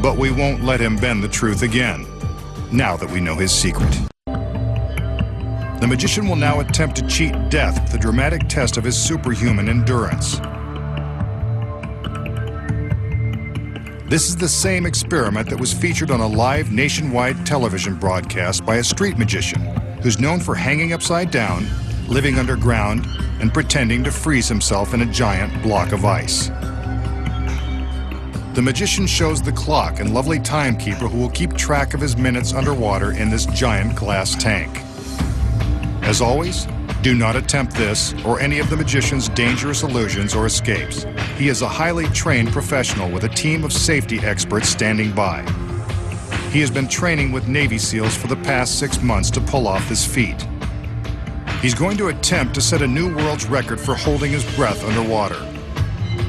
But we won't let him bend the truth again, now that we know his secret. The magician will now attempt to cheat death with a dramatic test of his superhuman endurance. This is the same experiment that was featured on a live nationwide television broadcast by a street magician who's known for hanging upside down, living underground, and pretending to freeze himself in a giant block of ice. The magician shows the clock and lovely timekeeper who will keep track of his minutes underwater in this giant glass tank. As always, do not attempt this or any of the magician's dangerous illusions or escapes. He is a highly trained professional with a team of safety experts standing by. He has been training with Navy SEALs for the past 6 months to pull off this feat. He's going to attempt to set a new world's record for holding his breath underwater.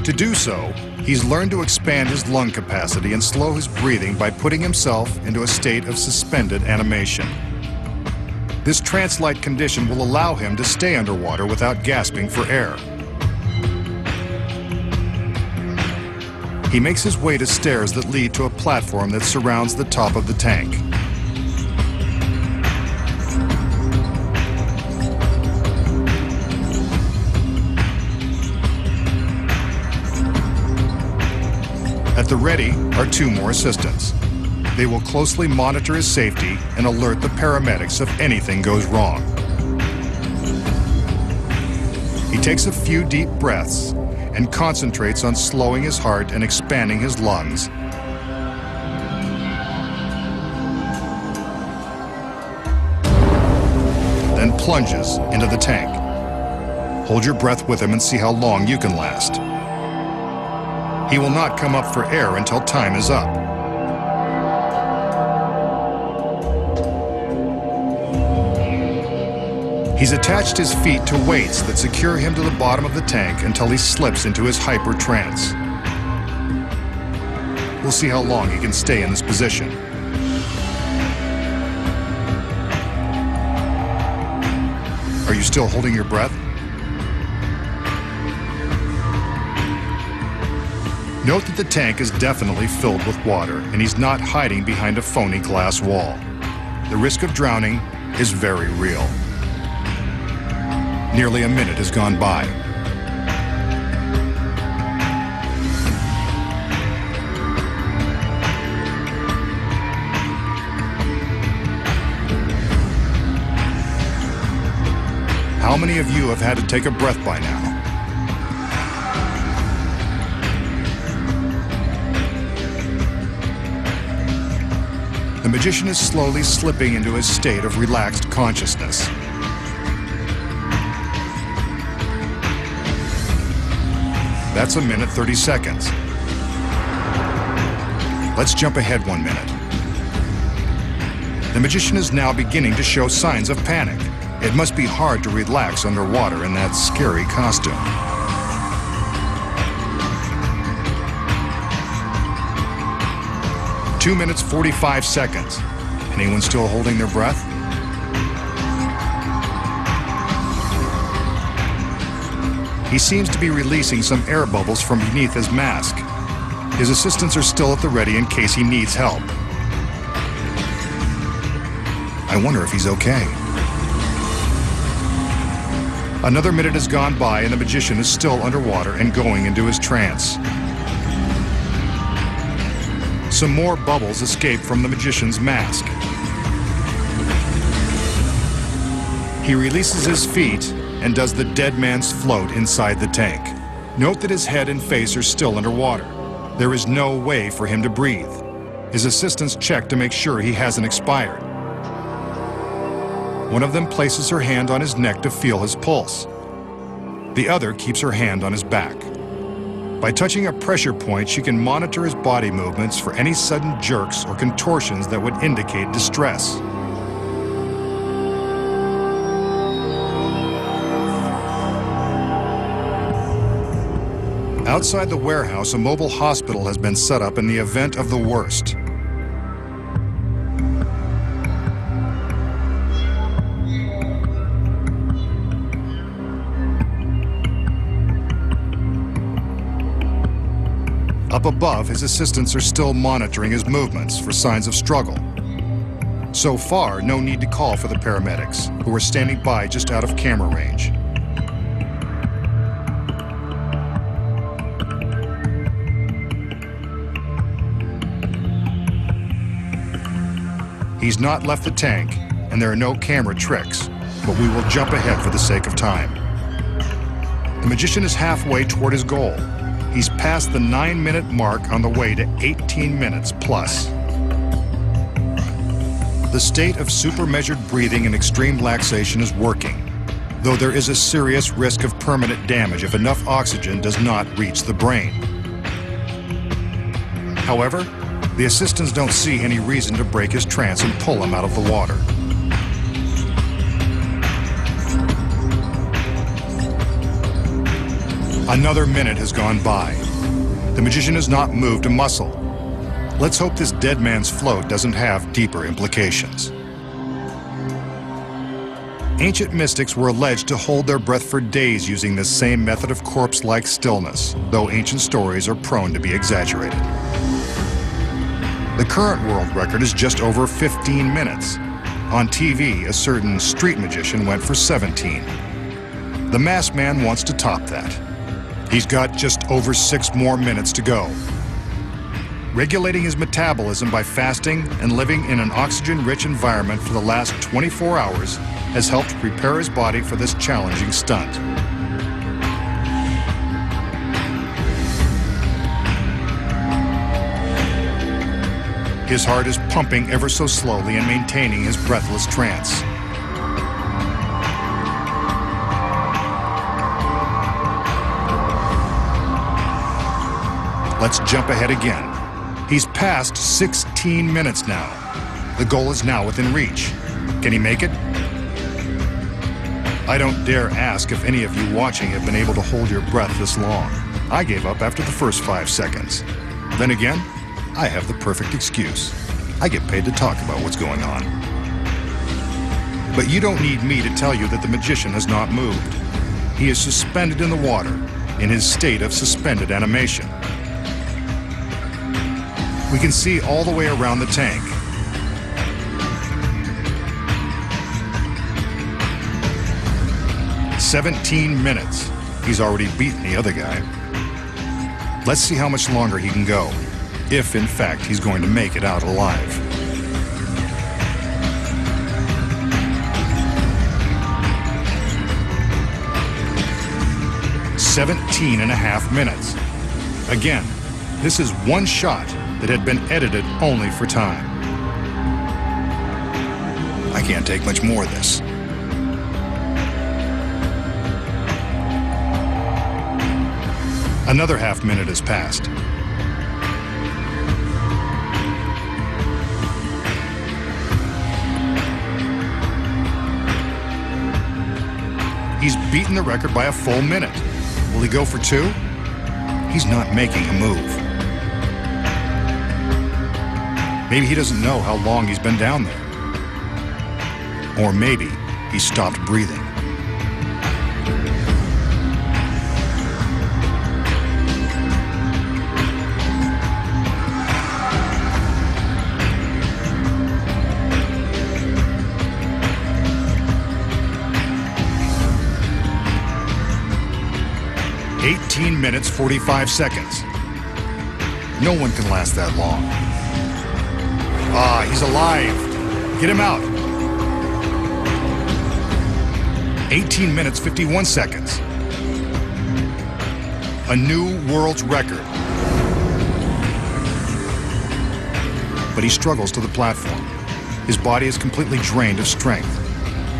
To do so, he's learned to expand his lung capacity and slow his breathing by putting himself into a state of suspended animation. This trance-like condition will allow him to stay underwater without gasping for air. He makes his way to stairs that lead to a platform that surrounds the top of the tank. At the ready are 2 more assistants. They will closely monitor his safety and alert the paramedics if anything goes wrong. He takes a few deep breaths and concentrates on slowing his heart and expanding his lungs. Then plunges into the tank. Hold your breath with him and see how long you can last. He will not come up for air until time is up. He's attached his feet to weights that secure him to the bottom of the tank until he slips into his hyper trance. We'll see how long he can stay in this position. Are you still holding your breath? Note that the tank is definitely filled with water, and he's not hiding behind a phony glass wall. The risk of drowning is very real. Nearly a minute has gone by. How many of you have had to take a breath by now? The magician is slowly slipping into his state of relaxed consciousness. That's a minute 30 seconds. Let's jump ahead 1 minute. The magician is now beginning to show signs of panic. It must be hard to relax underwater in that scary costume. Two minutes 45 seconds. Anyone still holding their breath? He seems to be releasing some air bubbles from beneath his mask. His assistants are still at the ready in case he needs help. I wonder if he's okay. Another minute has gone by and the magician is still underwater and going into his trance. Some more bubbles escape from the magician's mask. He releases his feet and does the dead man's float inside the tank. Note that his head and face are still underwater. There is no way for him to breathe. His assistants check to make sure he hasn't expired. One of them places her hand on his neck to feel his pulse. The other keeps her hand on his back. By touching a pressure point, she can monitor his body movements for any sudden jerks or contortions that would indicate distress. Outside the warehouse, a mobile hospital has been set up in the event of the worst. A Up above, his assistants are still monitoring his movements for signs of struggle. So far, no need to call for the paramedics, who are standing by just out of camera range. He's not left the tank, and there are no camera tricks, but we will jump ahead for the sake of time. The magician is halfway toward his goal. He's past the 9-minute mark on the way to 18 minutes plus. The state of super-measured breathing and extreme relaxation is working, though there is a serious risk of permanent damage if enough oxygen does not reach the brain. However, the assistants don't see any reason to break his trance and pull him out of the water. Another minute has gone by. The magician has not moved a muscle. Let's hope this dead man's float doesn't have deeper implications. Ancient mystics were alleged to hold their breath for days using this same method of corpse-like stillness, though ancient stories are prone to be exaggerated. The current world record is just over 15 minutes. On TV, a certain street magician went for 17. The masked man wants to top that. He's got just over 6 more minutes to go. Regulating his metabolism by fasting and living in an oxygen-rich environment for the last 24 hours has helped prepare his body for this challenging stunt. His heart is pumping ever so slowly and maintaining his breathless trance. Let's jump ahead again. He's past 16 minutes now. The goal is now within reach. Can he make it? I don't dare ask if any of you watching have been able to hold your breath this long. I gave up after the first 5 seconds. Then again, I have the perfect excuse. I get paid to talk about what's going on. But you don't need me to tell you that the magician has not moved. He is suspended in the water, in his state of suspended animation. We can see all the way around the tank. "17 minutes. He's already beaten the other guy. Let's see how much longer he can go, if in fact he's going to make it out alive. "17.5 minutes. Again, this is one shot that had been edited only for time. I can't take much more of this. Another half minute has passed. He's beaten the record by a full minute. Will he go for 2? He's not making a move. Maybe he doesn't know how long he's been down there. Or maybe he stopped breathing. "18 minutes, 45 seconds. No one can last that long. Ah, he's alive. Get him out. 18 minutes, 51 seconds. A new world's record. But he struggles to the platform. His body is completely drained of strength.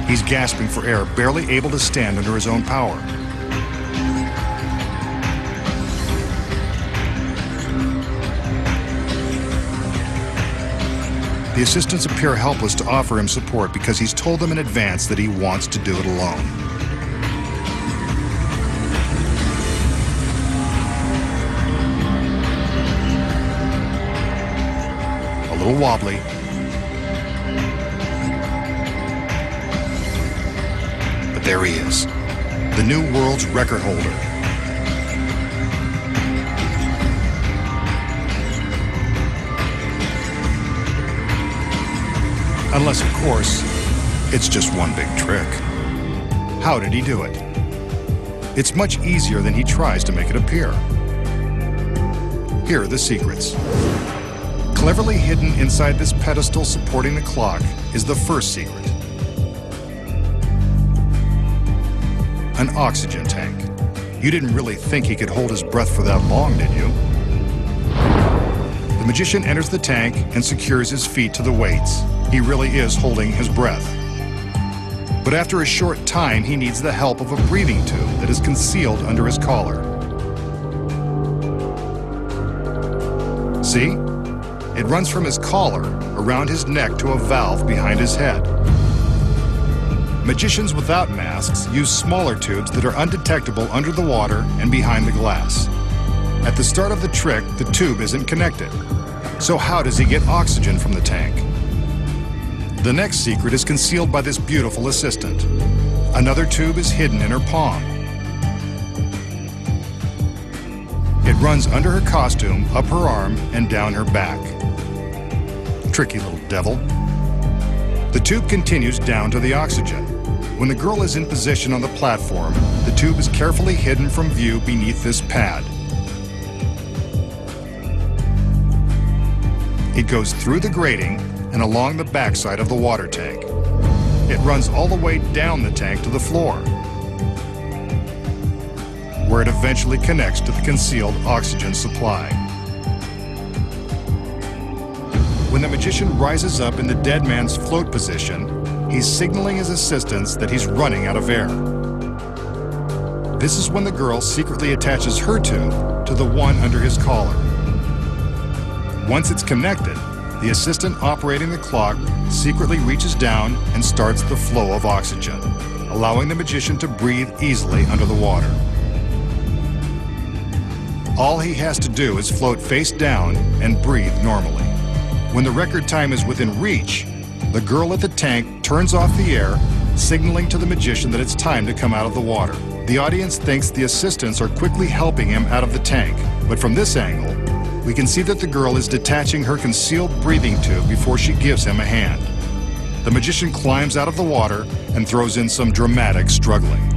He's gasping for air, barely able to stand under his own power. The assistants appear helpless to offer him support because he's told them in advance that he wants to do it alone. A little wobbly. But there he is, the new world's record holder. Unless, of course, it's just one big trick. How did he do it? It's much easier than he tries to make it appear. Here are the secrets. Cleverly hidden inside this pedestal supporting the clock is the first secret. An oxygen tank. You didn't really think he could hold his breath for that long, did you? The magician enters the tank and secures his feet to the weights. He really is holding his breath. But after a short time, he needs the help of a breathing tube that is concealed under his collar. See? It runs from his collar around his neck to a valve behind his head. Magicians without masks use smaller tubes that are undetectable under the water and behind the glass. At the start of the trick, the tube isn't connected. So how does he get oxygen from the tank? The next secret is concealed by this beautiful assistant. Another tube is hidden in her palm. It runs under her costume, up her arm, and down her back. Tricky little devil. The tube continues down to the oxygen. When the girl is in position on the platform, the tube is carefully hidden from view beneath this pad. It goes through the grating and along the backside of the water tank. It runs all the way down the tank to the floor, where it eventually connects to the concealed oxygen supply. When the magician rises up in the dead man's float position, he's signaling his assistants that he's running out of air. This is when the girl secretly attaches her tube to the one under his collar. Once it's connected, the assistant operating the clock secretly reaches down and starts the flow of oxygen, allowing the magician to breathe easily under the water. All he has to do is float face down and breathe normally. When the record time is within reach, the girl at the tank turns off the air, signaling to the magician that it's time to come out of the water. The audience thinks the assistants are quickly helping him out of the tank, but from this angle, we can see that the girl is detaching her concealed breathing tube before she gives him a hand. The magician climbs out of the water and throws in some dramatic struggling.